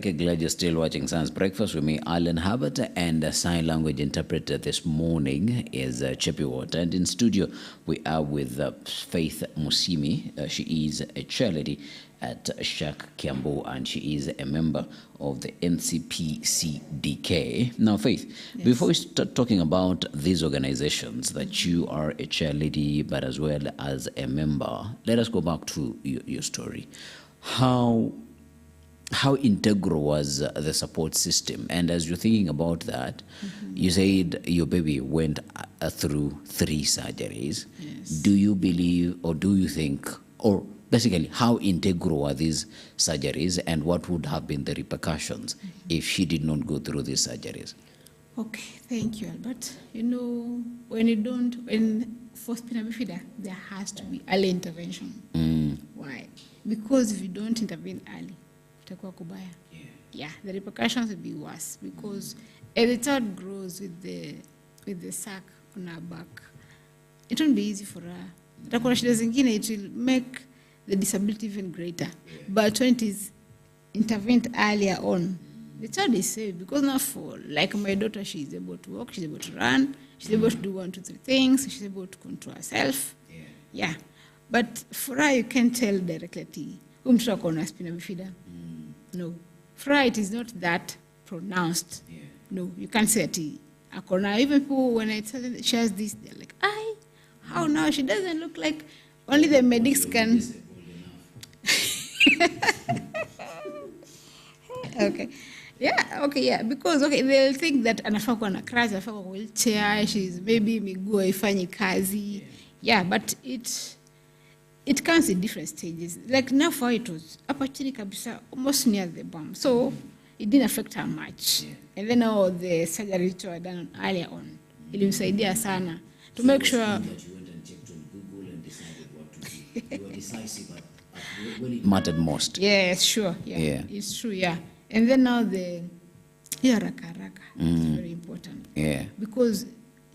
Okay, glad you're still watching Science Breakfast with me, Alan Hubbard, and a sign language interpreter this morning is Chippy Water. And in studio, we are with Faith Musimi. She is a chairlady at Shak Kiambu, and she is a member of the NCPCDK. Now, Faith, yes, before we start talking about these organizations that you are a chairlady, but as well as a member, let us go back to your story. How integral was the support system? And as you're thinking about that, you said your baby went through 3 surgeries. Yes. Do you believe, or do you think, or basically, how integral were these surgeries, and what would have been the repercussions if she did not go through these surgeries? Okay, thank you, Albert. You know, for spina bifida, there has to be early intervention. Why? Because if you don't intervene early, the repercussions will be worse, because as the child grows with the sac on her back, it won't be easy for her. It will make the disability even greater. But when it is intervened earlier on, the child is saved, because now like my daughter, she is able to walk, she's able to run, she's able to do 1, 2, 3 things, she's able to control herself. Yeah. But for her, you can't tell directly, spina bifida. No. For her, it is not that pronounced. No, you can't say it. Even people, when I tell them that she has this, they're like, how now? She doesn't look like, only the medics can. Okay. Because they'll think that anafaa kuwa na crutch, anafaa kuwa wheelchair, she's maybe miguu haifanyi kazi. But it comes in different stages. Like now for it was upper chini kabisa, almost near the bum. So it didn't affect her much. And then all the surgery were done earlier on. Ilimsaidia sana to make sure. That you went and checked on Google and decided what to do. You were decisive at when it mattered most. Yes, sure. Yeah. It's true, And then now the raka. It's very important. Because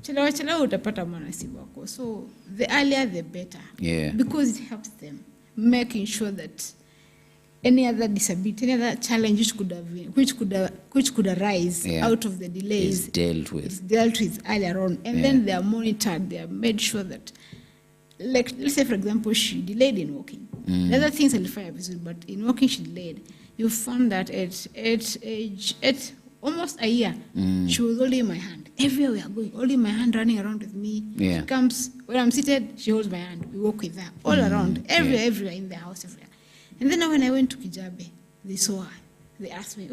chelewa utapata mwanasi wako. So the earlier the better. Because it helps them making sure that any other disability, any other challenge which could arise out of the delays is dealt with earlier on. And then they are monitored, they are made sure that, like, let's say for example, she delayed in walking. The other things are fine, but in walking she delayed. You found that at almost a year, she was holding my hand. Everywhere we are going, holding my hand, running around with me. She comes, when I'm seated, she holds my hand. We walk with her all around, everywhere in the house, everywhere. And then when I went to Kijabe, they saw her. They asked me, I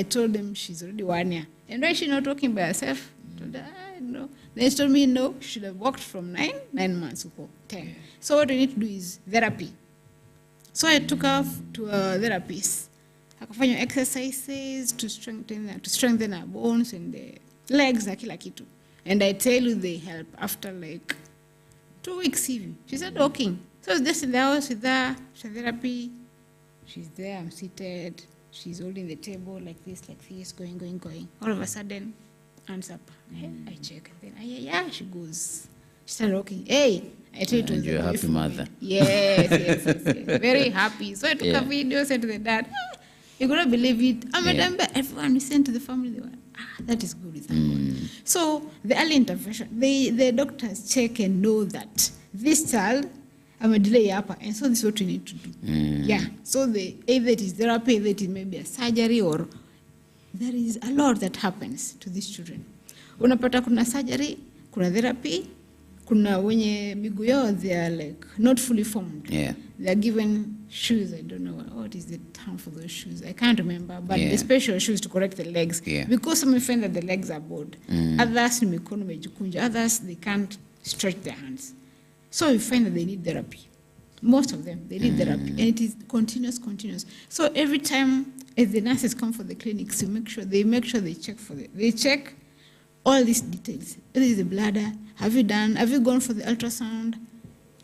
told them she's already 1 year. And why is she not walking by herself? No. They told me, no, she should have walked from 9 months ago, 10. So what we need to do is therapy. So I took her to a therapist. Akafanya exercises to strengthen her bones and the legs na kila kitu. And I tell you, they help after like 2 weeks even. She started walking. So I was just in the house with her, therapy. She's there, I'm seated. She's holding the table like this, going. All of a sudden, hands up. I check. And then, she goes. She started walking. Hey, I told you. And you're a happy mother. Yes. Very happy. So I took a video, sent to the dad. You couldn't believe it. Everyone we sent to the family, they were, that is good. So the early intervention, the doctors check and know that this child, I'm a delay upper, and so this is what we need to do. So either it is therapy, either it is maybe a surgery, or there is a lot that happens to these children. Unapata kuna surgery, kuna therapy, kuna wenye miguu yao, they are like not fully formed. They are given shoes. I don't know what is the term for those shoes. I can't remember, but the special shoes to correct the legs. Because some find that the legs are bowed. Others others they can't stretch their hands. So you find that they need therapy. Most of them, they need therapy, and it is continuous. So every time as the nurses come for the clinics, they check all these details. Whether it's the bladder, have you gone for the ultrasound?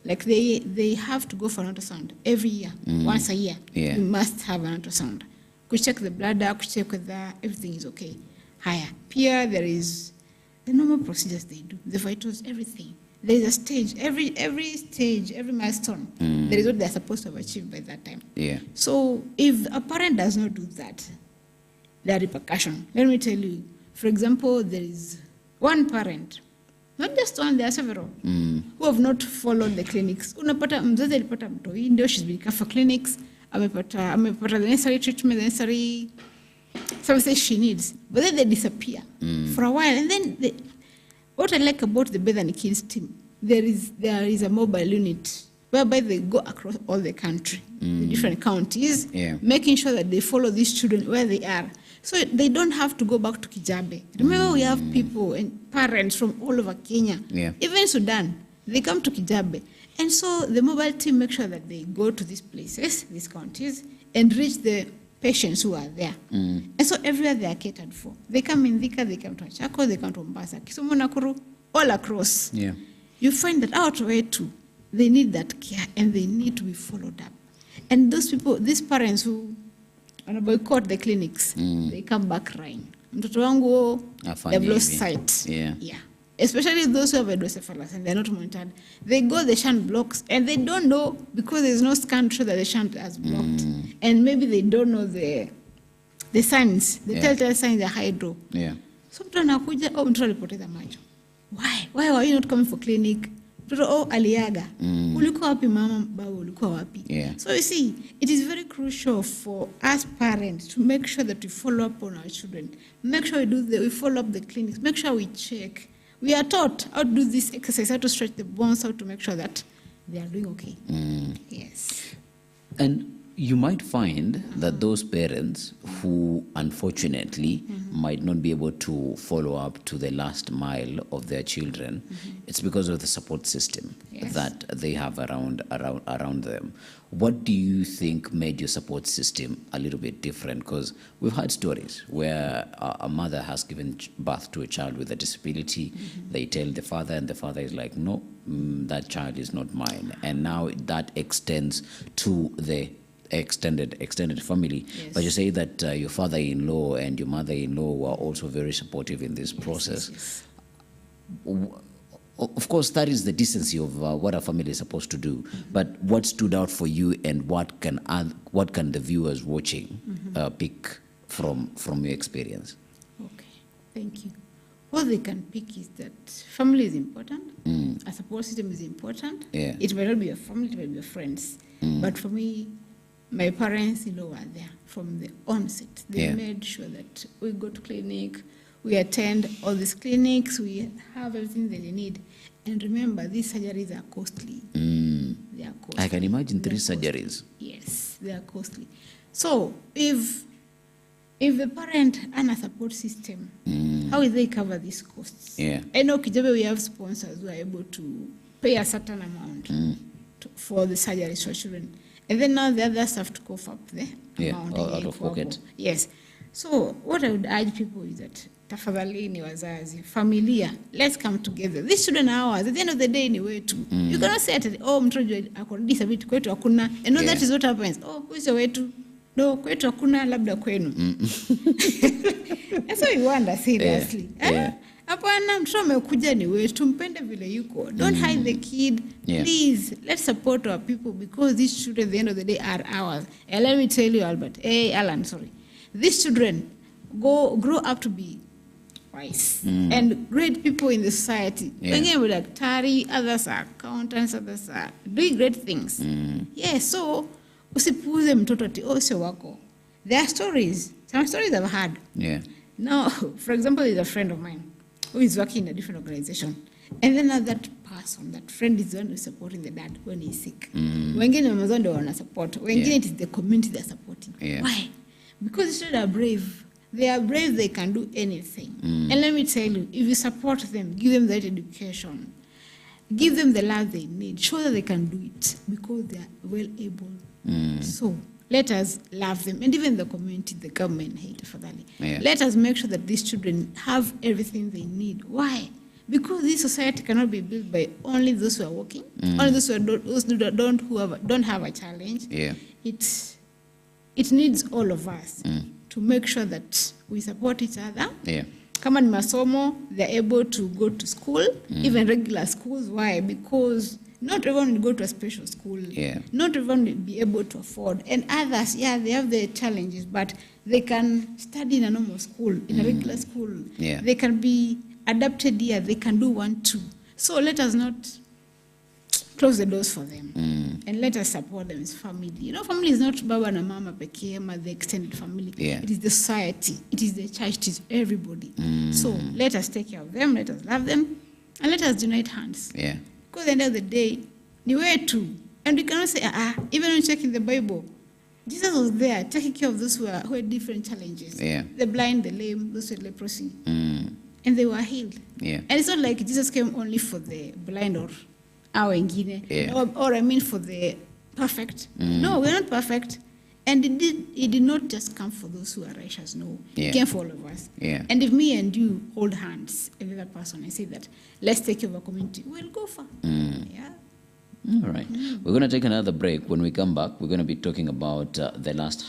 Like they have to go for an ultrasound every year, once a year. You must have an ultrasound. Could check the bladder, could check whether everything is okay. Here, there is the normal procedures they do, the vitals, everything. there is a stage, every stage, every milestone, there is what they're supposed to have achieved by that time. Yeah. So if a parent does not do that, there are repercussions. Let me tell you, for example, there is one parent, not just one, there are several, who have not followed the clinics. Unapata mzazi alipata mtoi, ndio she's been for clinics, amepata the necessary treatment, the necessary services she needs, but then they disappear for a while. And then what I like about the Bethany Kids team, there is a mobile unit whereby they go across all the country, the different counties, making sure that they follow these children where they are. So they don't have to go back to Kijabe. Remember, we have people and parents from all over Kenya, even Sudan. They come to Kijabe. And so the mobile team make sure that they go to these places, these counties, and reach the patients who are there. And so everywhere they are catered for. They come in Thika, they come to Achako, they come to Mombasa, Kisumu, Nakuru, all across. Yeah. You find that out way too, they need that care and they need to be followed up. And those people, these parents who boycott the clinics, they come back crying. Mtoto wangu, they've lost sight. Yeah. Especially those who have hydrocephalus and they're not monitored. They go the shunt blocks and they don't know because there's no scan to show that the shunt has blocked. And maybe they don't know the signs, the telltale signs, the hydro. So mtu anakuja, mtoto alipoteza macho. Why were you not coming for clinic? Mtoto aliaga. Ulikuwa wapi mama, baba ulikuwa wapi? So you see, it is very crucial for us parents to make sure that we follow up on our children. Make sure we follow up the clinics. Make sure we check. We are taught how to do this exercise, how to stretch the bones, how to make sure that they are doing okay. Yes. And you might find that those parents who unfortunately might not be able to follow up to the last mile of their children, it's because of the support system that they have around them. What do you think made your support system a little bit different? Because we've had stories where a mother has given birth to a child with a disability. They tell the father, and the father is like, no, that child is not mine. And now that extends to the extended family. But you say that your father-in-law and your mother-in-law were also very supportive in this process. Of course, that is the decency of what a family is supposed to do. But what stood out for you, and what can the viewers watching pick from your experience? Okay, thank you. What they can pick is that family is important. A support system is important. It may not be your family, it may be your friends. But for me, my parents-in-law were there from the onset. They made sure that we go to clinic, we attend all these clinics, we have everything that they need. And remember, these surgeries are costly. They are costly. I can imagine 3 surgeries. Yes, they are costly. So if the parent and a support system, how will they cover these costs? I know Kijabe, we have sponsors who are able to pay a certain amount for the surgeries for children. And then now the others have to cough up the amount. Out of pocket. Yes. So what I would urge people is that tafadhali ni wazazi, familia, let's come together. These children are ours. At the end of the day, ni wetu. You cannot say, mtoto ako disability, kwetu hakuna. And no, that is what happens. Who's your wetu? No, kwetu hakuna, labda kwenu. That's what you wonder, seriously. Hapana, mtoto amekuja ni wetu, mpende vile yuko. Don't hide the kid. Please, let's support our people, because these children at the end of the day are ours. And let me tell you, Alan, these children grow up to be wise and great people in the society. Wengine with daktari, others are accountants, others are doing great things. So usipuuze mtoto ati sio wako. There are stories. Some stories I've had. Now, for example, there's a friend of mine who is working in a different organization. And then that person, that friend, is the one who's supporting the dad when he's sick. Wengine wamezao ndio wana support. Wengine it is the community they're supporting. Why? Because the children are brave. They are brave, they can do anything. And let me tell you, if you support them, give them that education, give them the love they need, show that they can do it, because they are well able. So let us love them. And even the community, the government, let us make sure that these children have everything they need. Why? Because this society cannot be built by only those who are working, only those who don't have a challenge. It needs all of us to make sure that we support each other Kama ni masomo, they're able to go to school, even regular schools. Why? Because not everyone will go to a special school. Yeah. Not everyone will be able to afford. And others, yeah, they have their challenges, but they can study in a normal school, in a regular school. Yeah. They can be adapted here. They can do 1, 2. So let us not close the doors for them. And let us support them as family. You know, family is not baba na mama pekee, ama the extended family. Yeah. It is the society. It is the church. It is everybody. So let us take care of them. Let us love them. And let us unite hands. Yeah. Because at the end of the day, ni wewe tu. And we cannot say, even when checking the Bible, Jesus was there taking care of those who had different challenges. Yeah. The blind, the lame, those with leprosy. Mm. And they were healed. Yeah. And it's not like Jesus came only for the blind or our wengine, Yeah. or I mean for the perfect. No, we're not perfect. And it did not just come for those who are righteous. No, Yeah. it came for all of us. Yeah. And if me and you hold hands, every other person, and say that, let's take care of our community, we'll go far. Yeah. All right. We're going to take another break. When we come back, we're going to be talking about the last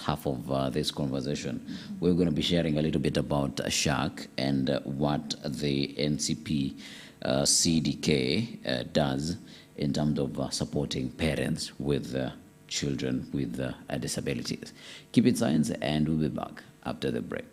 half of this conversation. We're going to be sharing a little bit about Shark and what the NCP CDK does in terms of supporting parents with children with disabilities. Keep it science, and we'll be back after the break.